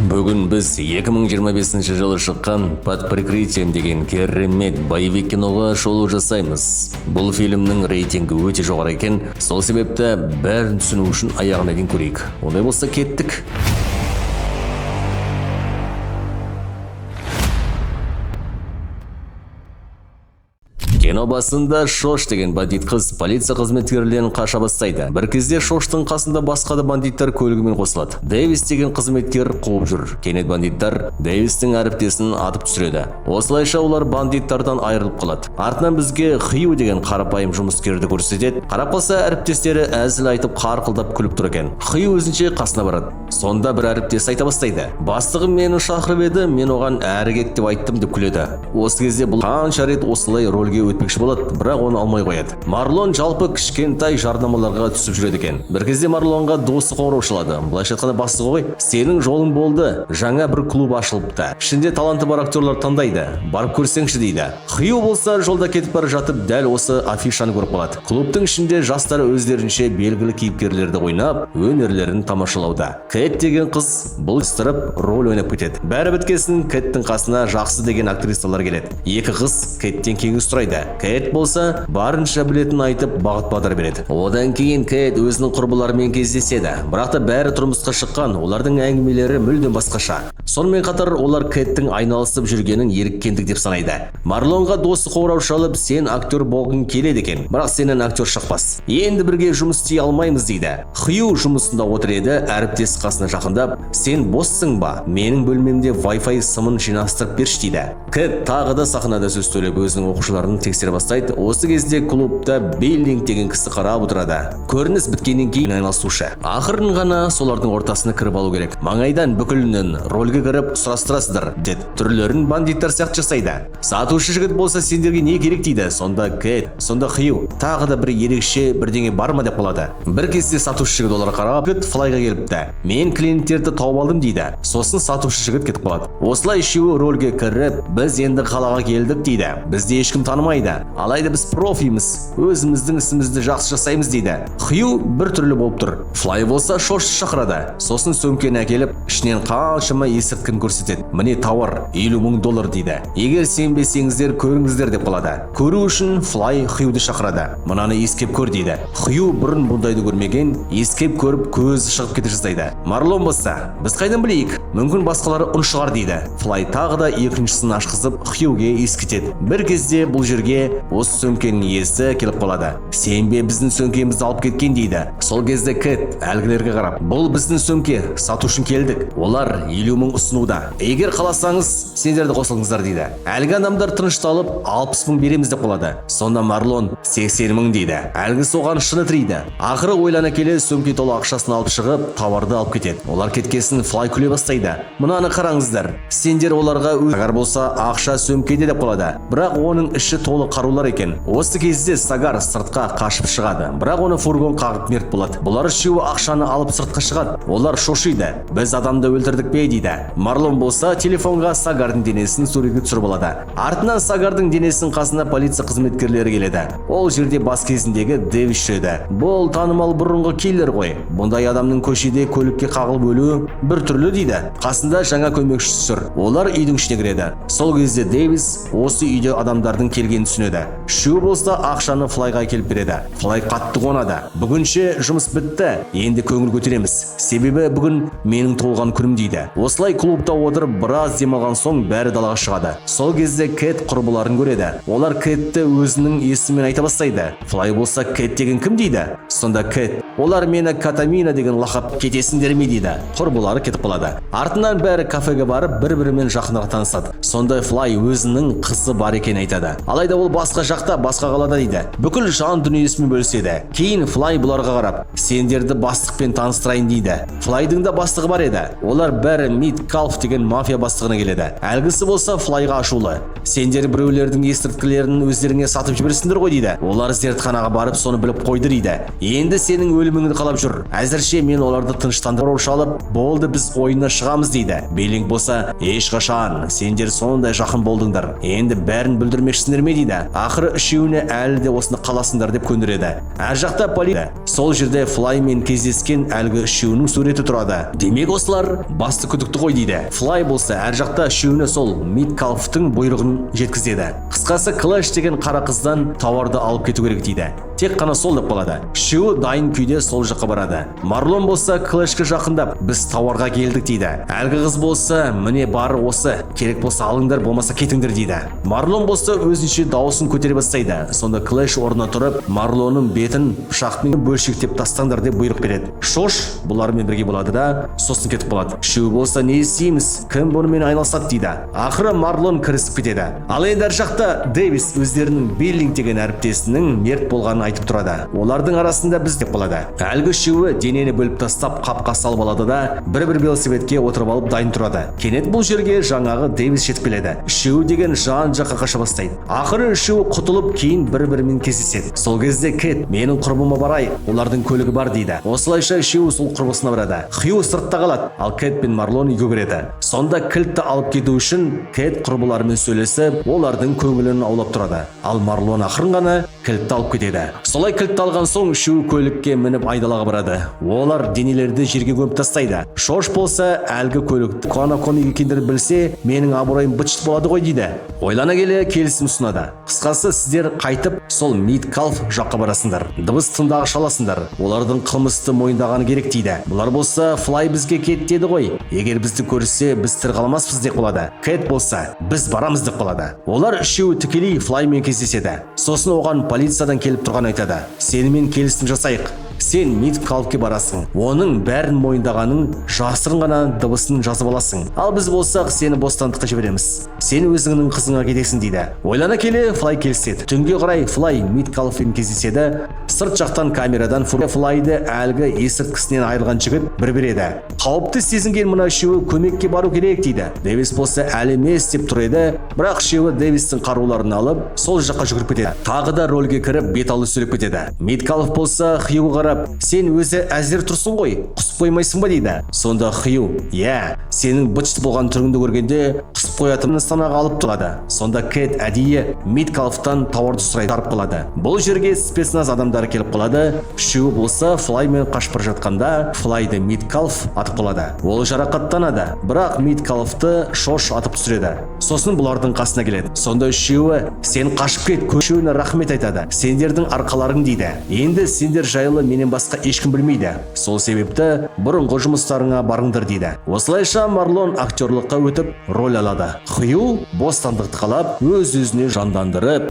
Бүгін біз 2025 жылы шыққан «Под прикрытием» деген керемет боевик киноға шолу жасаймыз. Бұл фильмнің рейтингі өте жоғары екен, сол себепті бәрін түсіну үшін аяғына дейін көрейік. Ондай болса кеттік. Кино басында Шош деген бандит қыз полиция қызметкерлерін қаша бастайды. Бір кезде Шоштың қасында басқа да бандиттар көлігімен қосылады. Дэвис деген қызметкер қуып жүр. Кенет бандиттар Дэвистің әріптесін атып түсіреді. Осылайша олар бандиттардан айырылып қалады. Артынан бізге Хью деген қарапайым жұмыскерді көрсетеді. Қарап қалса әріптестері әзіл айтып қарқылдап күліп тұр екен. Хью өзінше қасына барады. Сонда бір әріптес айта бастайды: "Бастығым мені шақырып еді, мен оған әрі кет деп айттым" деп күледі. Осы кезде бұл қанша рет осылай рөлге өтпекші болады, бірақ оны алмай қояды. Марлон жалпы кішкентай жарнамаларға түсіп жүреді екен. Бір кезде Марлонға досы қоңырау шалады. Былайша айтқанда, бастығы ғой, сенің жолың болды, жаңа бір клуб ашылыпты. Ішінде таланты бар актерлар таңдайды. Барып көрсеңші дейді. Хью болса жолда кетіп бара жатып дәл осы афишаны көріп қалады. Клубтың ішінде жастар өздерінше белгілі кейіпкерлерді ойнап, өнерлерін тамашалауда. Кэт деген қыз бұл істіріп роль ойнап кетеді. Бәрі біткесін Кэттің қасына жақсы деген актрисалар келеді. Екі қыз Кэттен кеңес сұрайды. Кэт болса барынша білетін айтып бағыт-бағдар береді. Одан кейін Кэт өзінің құрбыларымен кездеседі. Бірақ та бәрі тұрмысқа шыққан, олардың әңгімелері мүлдем басқаша. Сонымен қатар олар Кэттің айналысып жүргенін еріккендік деп санайды. Марлонға досы қоңырау шалып, сен актер болғың келеді екен, бірақ сенен актер шықпас. Енді бірге жұмыс істей алмаймыз дейді. Хью жұмысында отыр еді, әріптес қасына жақындап, сен боссың ба? Менің бөлмемде Wi-Fi сымын жинастырып берші дейді. Кэт тағы да сахнада сөз сөйлеп өзінің оқушыларын тексере бастайды. Осы кезде клубта Биллинг деген кісі қарап отырады. Көрініс біткеннен кейін айналысушы. Ақырын ғана солардың ортасына кіріп алу керек. Маңайдан бүкілінен рөлге кіріп сұрастырасыздар деді. Түрлерін бандиттар сияқты жасайды. Сатушы жігіт болса сендерге не керек дейді. Сонда Кэт, сонда Хью тағы да бір ерекше бірдеңе бар ма деп қалады. Бір кезде сатушы жігіт оларға қарап, Кэт флайға келіпті. Мен клиенттерді тауып алдым дейді. Сосын сатушы жігіт кетіп қалады. Осылай үшеуі рөлге кіріп, біз енді қалаға келдік дейді. Бізді ешкім танымайды. Алайда біз профиміз, өзіміздің ісімізді жақсы жасаймыз дейді. Хью бір түрлі болып тұр. Флай болса Шошты шақырады. Сосын сөмкені әкеліп, ішінен қаншама есірткіні көрсетеді. Міне тауар, $50,000 дейді. Егер сенбесеңіздер көріңіздер деп қалады. Көру үшін Флай Хьюді шақырады. Мынаны ескеп көр дейді. Хью бұрын бұндайды көрмеген, ескеп көріп көзі шығып кете жаздайды. Марлон болса, біз қайдан білейік? Мүмкін басқалары ұн шығар дейді. Флай тағы да екіншісін ашқызып Хьюге ескетеді. Бір кезде бұл жерге осы сөмкенің иесі келіп қалады. Сен бе біздің сөмкемізді алып кеткен дейді. Сол кезде Кэт әлгілерге қарап, бұл біздің сөмке, сату үшін келдік. Олар $50,000 ұсынуда. Егер қаласаңыз, сендерді қосылыңыздар дейді. Әлгі адамдар тынышталып, $60,000 береміз деп қалады. Сонда Марлон $80,000 дейді. Әлгі соған шыны тірейді. Ақыры ойлана келе сөмке толы ақшасын алып шығып, тауарды алып кетеді. Олар кеткесін Флай күле бастайды. Мынаны қараңыздар. Сендер оларға Сагар болса ақша сөмкеде деп қалады. Бірақ оның іші толы қарулар екен. Осы кезде Сагар сыртқа қашып шығады. Бірақ оны фургон қағып мерт болады. Бұлар үшеуі ақшаны алып сыртқа шығады. Олар шошиды. Біз адамды өлтірдік пе дейді. Марлон болса телефонға Сагардың денесін суретке түсіріп алады. Артынан Сагардың денесінің қасына полиция қызметкерлері келеді. Ол жерде бас кезіндегі Дэвис жүреді. Бұл танымал бұрынғы киллер ғой. Бұндай адамның көшеде көлікке қағылып өлуі бір түрлі дейді. Қасында жаңа көмекшісі жүр. Олар үйдің ішіне кіреді. Сол кезде Дэвис осы үйде адамдардың келгенін түсінеді. Шу болса ақшаны Флайға келіп береді. Флай қатты қуанады. Бүгінше жұмыс бітті. Енді көңіл көтереміз. Себебі бүгін менің туылған күнім дейді. Осылай клубта отырып біраз демалған соң бәрі далаға шығады. Сол кезде Кэт құрбыларын көреді. Олар Кэтті өзінің есімімен айта бастайды. Флай болса Кэт деген кім дейді? Сонда Кэт, олар мені Катамина деген лақап кетесіңдер ме дейді. Құрбылары кетіп қалады. Артынан бәрі кафеге барып бір-бірімен жақынырақ танысады. Сонда Флай өзінің қызы бар екенін айтады. Алайда ол басқа жақта, басқа қалада дейді. Бүкіл жан дүниесімен бөліседі. Кейін Флай бұларға қарап, сендерді бастықпен таныстырайын дейді. Флайдың да бастығы бар еді. Олар бәрі Мид Калф деген мафия бастығына келеді. Әлгісі болса Флайға ашулы. Сендер біреулердің есірткілерін өздеріңе сатып жіберсіңдер ғой дейді. Олар зертханаға барып соны біліп қойды дейді. Енді сенің өліміңді қалап жүр. Әзірше мен оларды тыныштандырып шалып, болды біз ойына шығамыз дейді. Биллинг болса, ешқашан сендер сондай жақын болдыңдар. Енді бәрін бүлдірмекшісіңдер ме дейді. дейді. Ақыры үшеуіне әлі де осыны қаласыңдар деп көндіреді. Әр жақта полиция. Сол жерде Флай мен кездескен әлгі үшеуінің суреті тұрады. Демек осылар басты күдікті ғой дейді. Флай болса әр жақта үшеуіне сол Меткалфтың бұйрығын жеткізеді. Қысқасы Клэш деген қара қыздан тауарды алып кету керек дейді. Тек қана сол деп қалады. Үшеуі дайын күйде сол жаққа барады. Марлон болса Клэшке жақындап, біз тауарға келдік дейді. Әлгі қыз болса, міне бары осы, керек болса алыңдар, болмаса кетіңдер дейді. Марлон болса өзінше дауысын көтере бастайды. Сонда Клэш орнына тұрып, Марлонның бетін пышақпен бөлшектеп тастаңдар деп бұйрық береді. Шош бұлармен бірге болады да, сосын кетіп қалады. Үшеуі болса не істейміз? Кім бұнымен айналысады дейді. Ақыры Марлон кірісіп кетеді. Ал енді ар жақта Дэвис өздерінің Биллинг деген әріптесінің мерт болғанын айтып тұрады. Олардың арасында біз деп қалады. Әлгі үшеуі денені бөліп тастап қапқа салып алады да бір-бір велосипедке отырып алып дайын тұрады. Кенет бұл жерге жаңағы Дэвис жетіп келеді. Үшеуі деген жан-жаққа қаша бастайды. Ақыры үшеуі құтылып кейін бір-бірімен кездеседі. Сол кезде Кэт, менің құрбыма барайық, олардың көлігі бар дейді. Осылайша үшеуі сол құрбысына барады. Хью сыртта қалады, ал Кэт пен Марлон үйге кіреді. Сонда кілтті алып кету үшін Кэт құрбыларымен сөйлесіп, олардың көңілін аулап тұрады. Ал Марлон ақырын ғана кілтті алып кетеді. Солай кілтті алған соң үшеуі көлікке мініп айдалаға барады. Олар денелерді жерге көміп тастайды. Шош болса әлгі көлікті Конакоми екендерін білсе, менің абыройым быт-шыт болады ғой дейді. Ойлана келе келісім ұсынады. Қысқасы сіздер қайтып сол Меткалф жаққа барасыңдар. Дыбыс тыңдағы шаласыңдар. Олардың қылмысты мойындағаны керек дейді. Бұлар болса Флай бізге кет деді ғой. Егер бізді көрсе, біз тірі қалмаспыз деп қалады. Кэт болса, біз барамыз деп қалады. Олар үшеуі тікелей Флаймен кездеседі. Сосын оған полициядан келіп тұрған айтады. Сенімен келісім жасайық. Сен Меткалфке барасың. Оның бәрін мойындағаның жасырын ғана дыбысын жазып аласың. Ал біз болсақ сені бостандыққа жібереміз. Сен өзіңнің қызыңа кетесің дейді. Ойлана келе Флай келіседі. Түнге қарай Флай Меткалфпен кездеседі. Сырт жақтан камерадан Флайды әлгі есірткісінен айырылған жігіт бір береді. Қауіпті сезінген мына үшеуі көмекке бару керек дейді. Дэвис болса әлі емес деп тұр еді. Бірақ үшеуі Дэвистің қаруларын алып сол жаққа жүгіріп кетеді. Тағы да рөлге кіріп бет алды сөйлеп кетеді. Меткалф болса Хьюға қарап, сен өзі әзір тұрсың ғой, құсып қоймайсың ба дейді. Сонда Хью, сенің быт-шыт болған түріңді көргенде құсып қоятынын санаға алып тұрады. Сонда Кэт әдейі Меткалфтан тауарды сұрайды, тарып қалады. Бұл жерге спецназ адамдары келіп қалады. Үшеуі болса Флаймен қашып бара жатқанда Флайды Меткалф атып қалады. Ол жарақаттанады, бірақ Меткалфты Шош атып түсіреді. Сосын бұлардың қасына келеді. Сонда үшеуі, сен қашып кет, үшеуіне рахмет айтады. Сендердің арқаларың дейді. Енді сендер жайлы менен басқа ешкім білмейді. Сол себепті бұрынғы жұмыстарыңа барыңдар дейді. Осылайша Марлон актерлыққа өтіп роль алады. Хью бостандықты қалап, өз-өзіне жандандырып